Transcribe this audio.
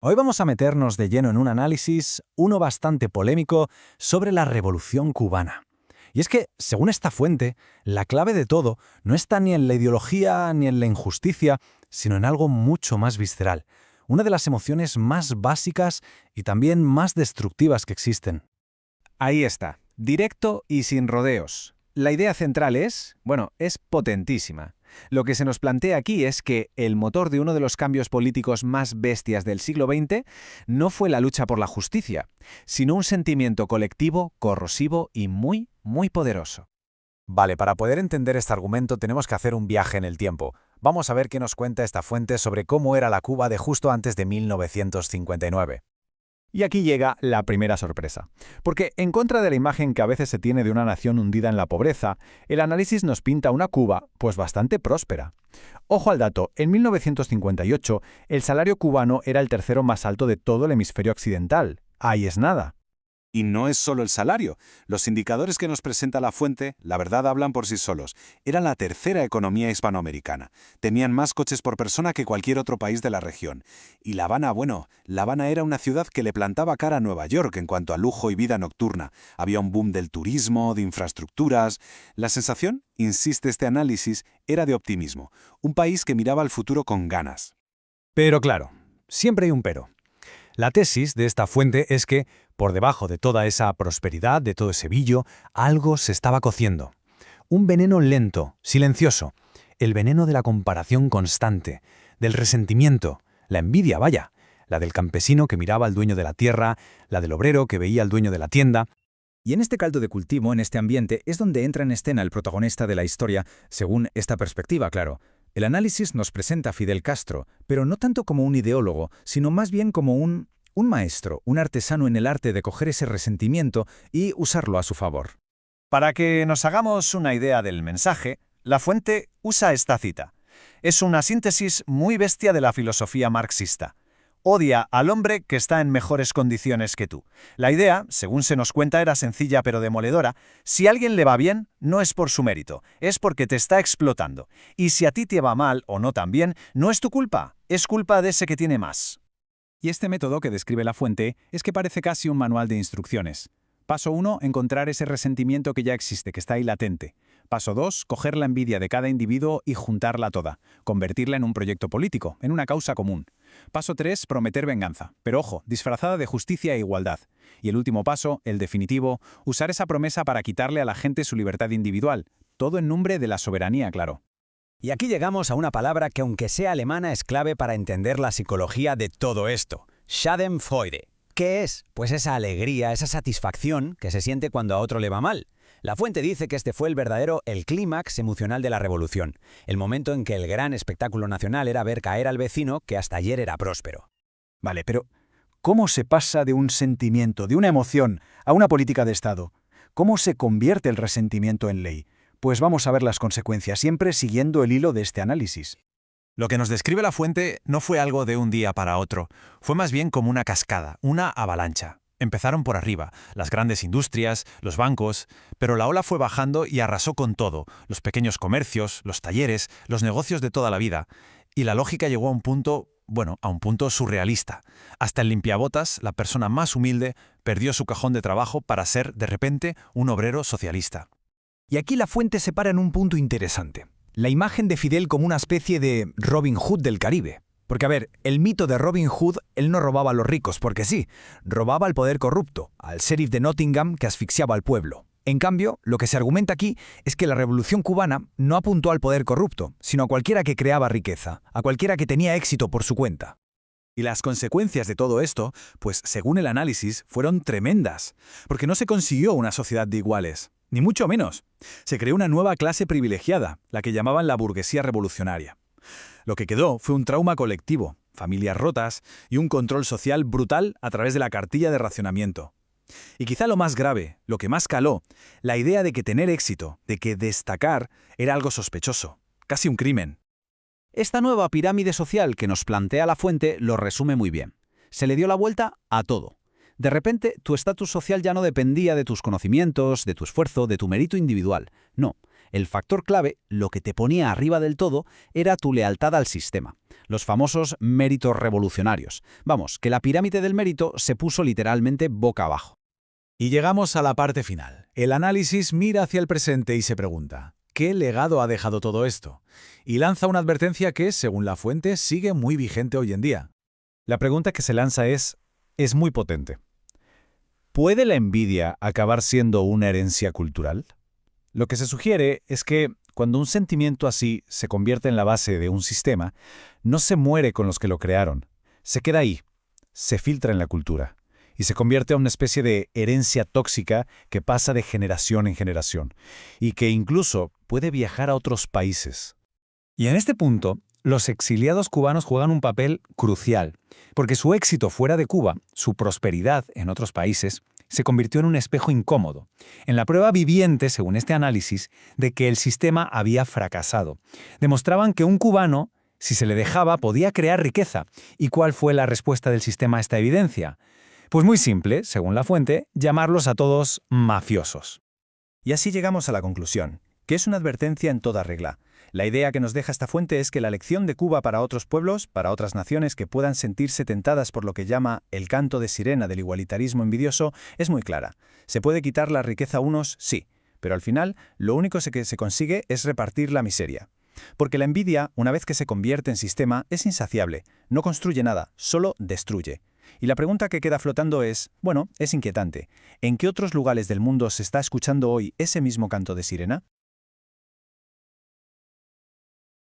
Hoy vamos a meternos de lleno en un análisis, uno bastante polémico, sobre la Revolución cubana. Y es que, según esta fuente, la clave de todo no está ni en la ideología ni en la injusticia, sino en algo mucho más visceral, una de las emociones más básicas y también más destructivas que existen. Ahí está, directo y sin rodeos. La idea central es potentísima. Lo que se nos plantea aquí es que el motor de uno de los cambios políticos más bestias del siglo XX no fue la lucha por la justicia, sino un sentimiento colectivo, corrosivo y muy poderoso. Vale, para poder entender este argumento tenemos que hacer un viaje en el tiempo. Vamos a ver qué nos cuenta esta fuente sobre cómo era la Cuba de justo antes de 1959. Y aquí llega la primera sorpresa. Porque en contra de la imagen que a veces se tiene de una nación hundida en la pobreza, el análisis nos pinta una Cuba, pues bastante próspera. Ojo al dato, en 1958 el salario cubano era el tercero más alto de todo el hemisferio occidental. Ahí es nada. Y no es solo el salario. Los indicadores que nos presenta la fuente, la verdad, hablan por sí solos. Eran la tercera economía hispanoamericana. Tenían más coches por persona que cualquier otro país de la región. Y La Habana, La Habana era una ciudad que le plantaba cara a Nueva York en cuanto a lujo y vida nocturna. Había un boom del turismo, de infraestructuras. La sensación, insiste este análisis, era de optimismo. Un país que miraba al futuro con ganas. Pero claro, siempre hay un pero. La tesis de esta fuente es que, por debajo de toda esa prosperidad, de todo ese brillo, algo se estaba cociendo. Un veneno lento, silencioso. El veneno de la comparación constante, del resentimiento, la envidia, vaya, la del campesino que miraba al dueño de la tierra, la del obrero que veía al dueño de la tienda. Y en este caldo de cultivo, en este ambiente, es donde entra en escena el protagonista de la historia, según esta perspectiva, claro. El análisis nos presenta a Fidel Castro, pero no tanto como un ideólogo, sino más bien como un maestro, un artesano en el arte de coger ese resentimiento y usarlo a su favor. Para que nos hagamos una idea del mensaje, la fuente usa esta cita. Es una síntesis muy bestia de la filosofía marxista. Odia al hombre que está en mejores condiciones que tú. La idea, según se nos cuenta, era sencilla pero demoledora. Si a alguien le va bien, no es por su mérito, es porque te está explotando. Y si a ti te va mal o no tan bien, no es tu culpa, es culpa de ese que tiene más. Y este método que describe la fuente es que parece casi un manual de instrucciones. Paso 1, encontrar ese resentimiento que ya existe, que está ahí latente. Paso 2, coger la envidia de cada individuo y juntarla toda, convertirla en un proyecto político, en una causa común. Paso 3, prometer venganza, pero ojo, disfrazada de justicia e igualdad. Y el último paso, el definitivo, usar esa promesa para quitarle a la gente su libertad individual, todo en nombre de la soberanía, claro. Y aquí llegamos a una palabra que, aunque sea alemana, es clave para entender la psicología de todo esto. Schadenfreude. ¿Qué es? Pues esa alegría, esa satisfacción que se siente cuando a otro le va mal. La fuente dice que este fue el clímax emocional de la revolución, el momento en que el gran espectáculo nacional era ver caer al vecino que hasta ayer era próspero. Vale, pero ¿cómo se pasa de un sentimiento, de una emoción, a una política de Estado? ¿Cómo se convierte el resentimiento en ley? Pues vamos a ver las consecuencias, siempre siguiendo el hilo de este análisis. Lo que nos describe la fuente no fue algo de un día para otro, fue más bien como una cascada, una avalancha. Empezaron por arriba, las grandes industrias, los bancos, pero la ola fue bajando y arrasó con todo, los pequeños comercios, los talleres, los negocios de toda la vida. Y la lógica llegó a un punto surrealista. Hasta el limpiabotas, la persona más humilde, perdió su cajón de trabajo para ser, de repente, un obrero socialista. Y aquí la fuente se para en un punto interesante. La imagen de Fidel como una especie de Robin Hood del Caribe. Porque, a ver, el mito de Robin Hood, él no robaba a los ricos, porque sí, robaba al poder corrupto, al sheriff de Nottingham que asfixiaba al pueblo. En cambio, lo que se argumenta aquí es que la Revolución cubana no apuntó al poder corrupto, sino a cualquiera que creaba riqueza, a cualquiera que tenía éxito por su cuenta. Y las consecuencias de todo esto, pues según el análisis, fueron tremendas, porque no se consiguió una sociedad de iguales, ni mucho menos. Se creó una nueva clase privilegiada, la que llamaban la burguesía revolucionaria. Lo que quedó fue un trauma colectivo, familias rotas y un control social brutal a través de la cartilla de racionamiento. Y quizá lo más grave, lo que más caló, la idea de que tener éxito, de que destacar, era algo sospechoso, casi un crimen. Esta nueva pirámide social que nos plantea la fuente lo resume muy bien. Se le dio la vuelta a todo. De repente, tu estatus social ya no dependía de tus conocimientos, de tu esfuerzo, de tu mérito individual. No, El factor clave, lo que te ponía arriba del todo, era tu lealtad al sistema. Los famosos méritos revolucionarios. Vamos, que la pirámide del mérito se puso literalmente boca abajo. Y llegamos a la parte final. El análisis mira hacia el presente y se pregunta, ¿qué legado ha dejado todo esto? Y lanza una advertencia que, según la fuente, sigue muy vigente hoy en día. La pregunta que se lanza es muy potente. ¿Puede la envidia acabar siendo una herencia cultural? Lo que se sugiere es que cuando un sentimiento así se convierte en la base de un sistema, no se muere con los que lo crearon, se queda ahí, se filtra en la cultura y se convierte en una especie de herencia tóxica que pasa de generación en generación y que incluso puede viajar a otros países. Y en este punto, los exiliados cubanos juegan un papel crucial, porque su éxito fuera de Cuba, su prosperidad en otros países, se convirtió en un espejo incómodo, en la prueba viviente, según este análisis, de que el sistema había fracasado. Demostraban que un cubano, si se le dejaba, podía crear riqueza. ¿Y cuál fue la respuesta del sistema a esta evidencia? Pues muy simple, según la fuente, llamarlos a todos mafiosos. Y así llegamos a la conclusión, que es una advertencia en toda regla. La idea que nos deja esta fuente es que la lección de Cuba para otros pueblos, para otras naciones que puedan sentirse tentadas por lo que llama el canto de sirena del igualitarismo envidioso, es muy clara. ¿Se puede quitar la riqueza a unos? Sí, pero al final lo único que se consigue es repartir la miseria. Porque la envidia, una vez que se convierte en sistema, es insaciable, no construye nada, solo destruye. Y la pregunta que queda flotando es, bueno, es inquietante. ¿En qué otros lugares del mundo se está escuchando hoy ese mismo canto de sirena?